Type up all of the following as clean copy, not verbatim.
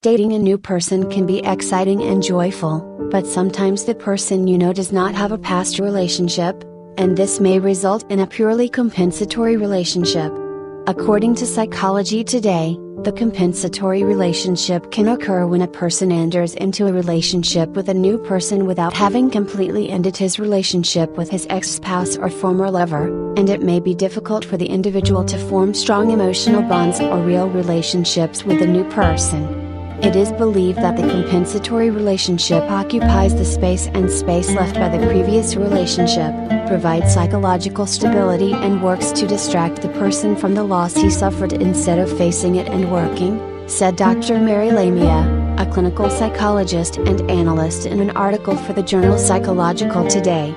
Dating a new person can be exciting and joyful, but sometimes the person you know does not have a past relationship, and this may result in a purely compensatory relationship. According to Psychology Today, the compensatory relationship can occur when a person enters into a relationship with a new person without having completely ended his relationship with his ex-spouse or former lover, and it may be difficult for the individual to form strong emotional bonds or real relationships with a new person. It is believed that the compensatory relationship occupies the space left by the previous relationship, provides psychological stability and works to distract the person from the loss he suffered instead of facing it and working, said Dr. Mary Lamia, a clinical psychologist and analyst in an article for the journal Psychological Today.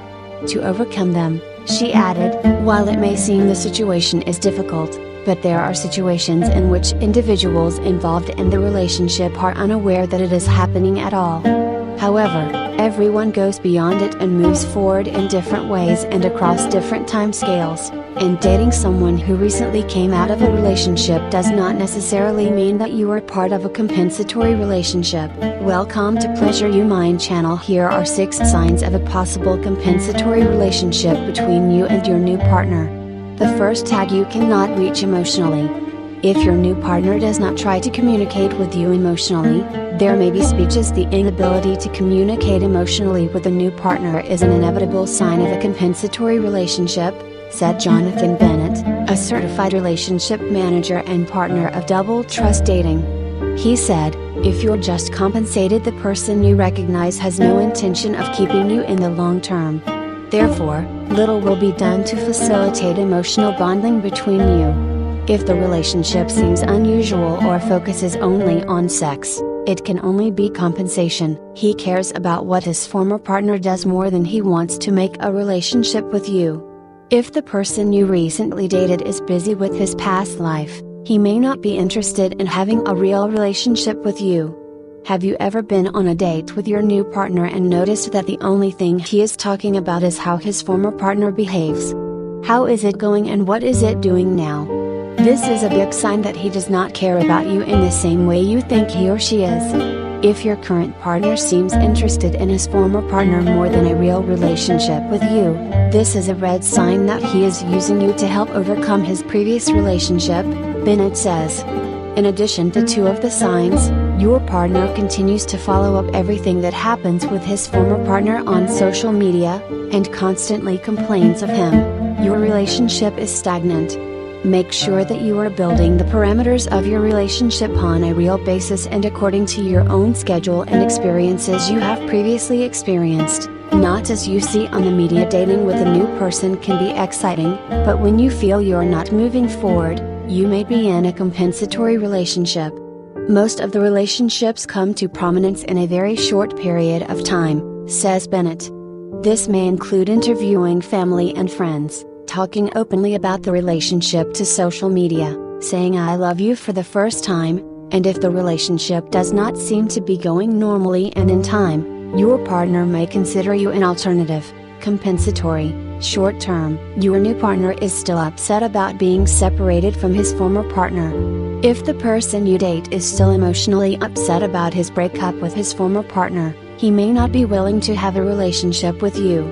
To overcome them, she added, while it may seem the situation is difficult, but there are situations in which individuals involved in the relationship are unaware that it is happening at all. However, everyone goes beyond it and moves forward in different ways and across different time scales, and dating someone who recently came out of a relationship does not necessarily mean that you are part of a compensatory relationship. Welcome to Pleasure You Mind channel. Here are 6 signs of a possible compensatory relationship between you and your new partner. The first tag: you cannot reach emotionally. If your new partner does not try to communicate with you emotionally, there may be speeches. The inability to communicate emotionally with a new partner is an inevitable sign of a compensatory relationship, said Jonathan Bennett, a certified relationship manager and partner of Double Trust Dating. He said, if you're just compensated, the person you recognize has no intention of keeping you in the long term. Therefore, little will be done to facilitate emotional bonding between you. If the relationship seems unusual or focuses only on sex, it can only be compensation. He cares about what his former partner does more than he wants to make a relationship with you. If the person you recently dated is busy with his past life, he may not be interested in having a real relationship with you. Have you ever been on a date with your new partner and noticed that the only thing he is talking about is how his former partner behaves? How is it going and what is it doing now? This is a big sign that he does not care about you in the same way you think he or she is. If your current partner seems interested in his former partner more than a real relationship with you, this is a red sign that he is using you to help overcome his previous relationship, Bennett says. In addition to 2 of the signs, your partner continues to follow up everything that happens with his former partner on social media, and constantly complains of him. Your relationship is stagnant. Make sure that you are building the parameters of your relationship on a real basis and according to your own schedule and experiences you have previously experienced. Not as you see on the media. Dating with a new person can be exciting, but when you feel you're not moving forward, you may be in a compensatory relationship. Most of the relationships come to prominence in a very short period of time, says Bennett. This may include interviewing family and friends, talking openly about the relationship to social media, saying I love you for the first time, and if the relationship does not seem to be going normally and in time, your partner may consider you an alternative, compensatory, short term. Your new partner is still upset about being separated from his former partner. If the person you date is still emotionally upset about his breakup with his former partner, he may not be willing to have a relationship with you.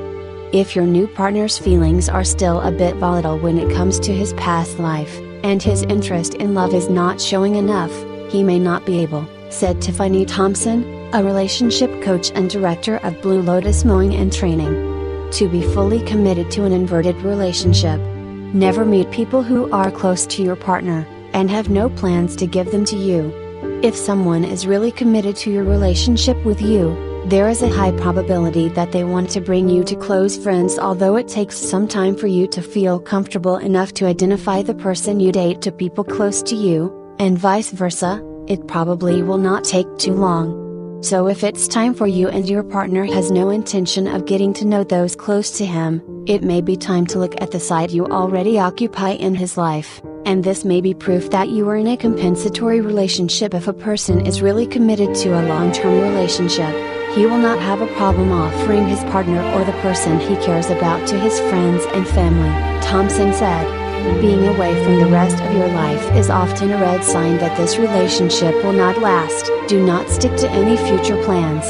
If your new partner's feelings are still a bit volatile when it comes to his past life, and his interest in love is not showing enough, he may not be able, said Tiffany Thompson, a relationship coach and director of Blue Lotus Mowing and Training. To be fully committed to an inverted relationship. Never meet people who are close to your partner, and have no plans to give them to you. If someone is really committed to your relationship with you, there is a high probability that they want to bring you to close friends. Although it takes some time for you to feel comfortable enough to identify the person you date to people close to you, and vice versa, it probably will not take too long. So if it's time for you and your partner has no intention of getting to know those close to him, it may be time to look at the side you already occupy in his life, and this may be proof that you are in a compensatory relationship. If a person is really committed to a long-term relationship, he will not have a problem offering his partner or the person he cares about to his friends and family, Thompson said. Being away from the rest of your life is often a red sign that this relationship will not last. Do not stick to any future plans.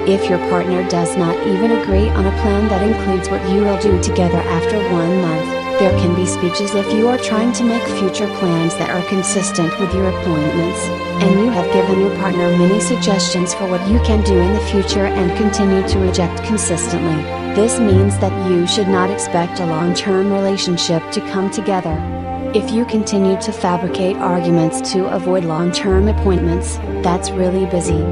If your partner does not even agree on a plan that includes what you will do together after 1 month, there can be speeches if you are trying to make future plans that are consistent with your appointments, and you have given your partner many suggestions for what you can do in the future and continue to reject consistently. This means that you should not expect a long-term relationship to come together. If you continue to fabricate arguments to avoid long-term appointments, that's really busy.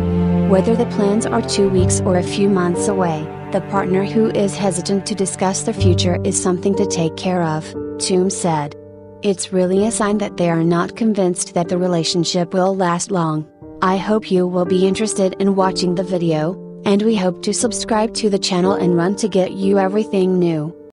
Whether the plans are 2 weeks or a few months away, the partner who is hesitant to discuss the future is something to take care of, Toom said. It's really a sign that they are not convinced that the relationship will last long. I hope you will be interested in watching the video, and we hope to subscribe to the channel and run to get you everything new.